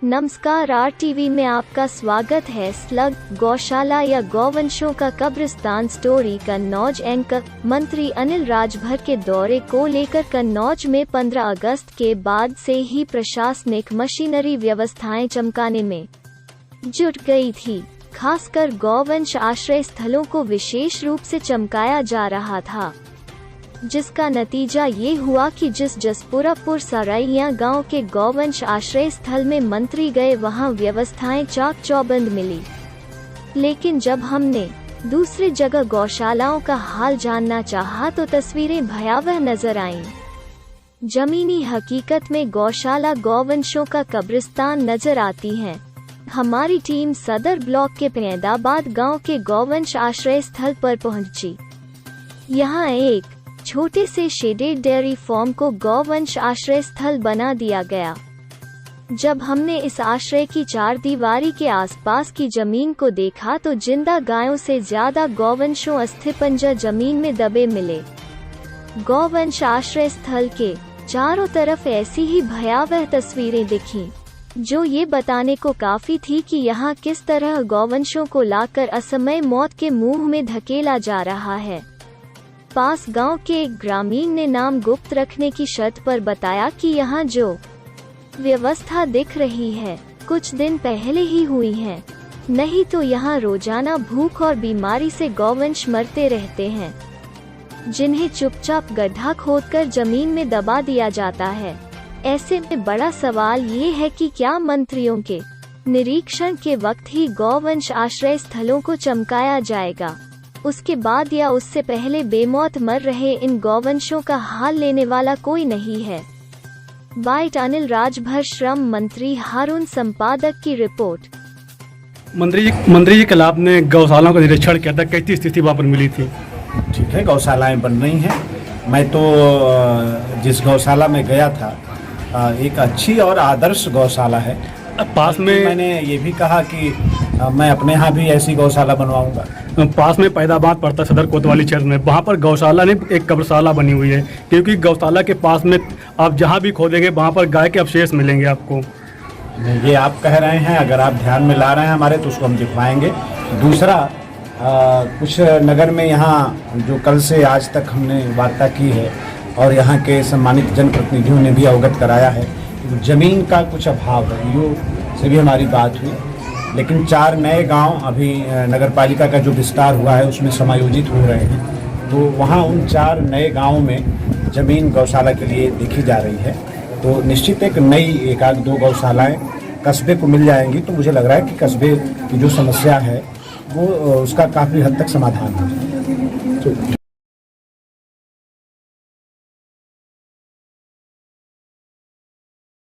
नमस्कार, RTV में आपका स्वागत है। स्लग गौशाला या गौवंशों का कब्रिस्तान स्टोरी। कन्नौज एंकर मंत्री अनिल राजभर के दौरे को लेकर कन्नौज में 15 अगस्त के बाद से ही प्रशासनिक मशीनरी व्यवस्थाएं चमकाने में जुट गई थी। खासकर गौवंश आश्रय स्थलों को विशेष रूप से चमकाया जा रहा था, जिसका नतीजा ये हुआ कि जिस जसपुरापुर सराइया गांव के गौवंश आश्रय स्थल में मंत्री गए, वहां व्यवस्थाएं चाक चौबंद मिली। लेकिन जब हमने दूसरी जगह गौशालाओं का हाल जानना चाहा तो तस्वीरें भयावह नजर आईं। जमीनी हकीकत में गौशाला गौवंशों का कब्रिस्तान नजर आती हैं। हमारी टीम सदर ब्लॉक के पैदाबाद गांव के गौवंश आश्रय स्थल पर पहुंची। यहां एक छोटे से शेडेड डेयरी फार्म को गौवंश आश्रय स्थल बना दिया गया। जब हमने इस आश्रय की चारदीवारी के आसपास की जमीन को देखा तो जिंदा गायों से ज्यादा गौवंशों अस्थिपंजर जमीन में दबे मिले। गौवंश आश्रय स्थल के चारों तरफ ऐसी ही भयावह तस्वीरें दिखीं, जो ये बताने को काफी थी कि यहाँ किस तरह गौवंशों को लाकर असमय मौत के मुंह में धकेला जा रहा है। पास गांव के एक ग्रामीण ने नाम गुप्त रखने की शर्त पर बताया कि यहाँ जो व्यवस्था दिख रही है कुछ दिन पहले ही हुई है, नहीं तो यहाँ रोजाना भूख और बीमारी से गौवंश मरते रहते हैं, जिन्हें चुपचाप गड्ढा खोदकर जमीन में दबा दिया जाता है। ऐसे में बड़ा सवाल ये है कि क्या मंत्रियों के निरीक्षण के वक्त ही गौवंश आश्रय स्थलों को चमकाया जाएगा, उसके बाद या उससे पहले बेमौत मर रहे इन गौवंशों का हाल लेने वाला कोई नहीं है। बाइट अनिल राजभर श्रम मंत्री हारून संपादक की रिपोर्ट। मंत्री जी कल आपने गौशालाओं का निरीक्षण किया था, कैसी स्थिति वहाँ पर मिली थी? ठीक है, गौशालाएं बन रही हैं। मैं तो जिस गौशाला में गया था एक अच्छी और आदर्श गौशाला है। पास में मैंने ये भी कहा कि मैं अपने यहाँ भी ऐसी गौशाला बनवाऊंगा। पास में पैदाबाद पड़ता है सदर कोतवाली क्षेत्र में, वहाँ पर गौशाला नहीं एक कब्रशाला बनी हुई है, क्योंकि गौशाला के पास में आप जहाँ भी खोदेंगे वहाँ पर गाय के अवशेष मिलेंगे आपको। ये आप कह रहे हैं, अगर आप ध्यान में ला रहे हैं हमारे तो उसको हम दिखवाएंगे। दूसरा कुछ नगर में यहाँ जो कल से आज तक हमने वार्ता की है और यहाँ के सम्मानित जनप्रतिनिधियों ने भी अवगत कराया है, जमीन का कुछ अभाव है, यो से भी हमारी बात हुई। लेकिन 4 नए गांव अभी नगर पालिका का जो विस्तार हुआ है उसमें समायोजित हो रहे हैं, तो वहाँ उन 4 नए गांवों में जमीन गौशाला के लिए देखी जा रही है। तो निश्चित एक नई 1-2 गौशालाएँ कस्बे को मिल जाएंगी, तो मुझे लग रहा है कि कस्बे की जो समस्या है वो उसका काफ़ी हद तक समाधान हो जाएगा।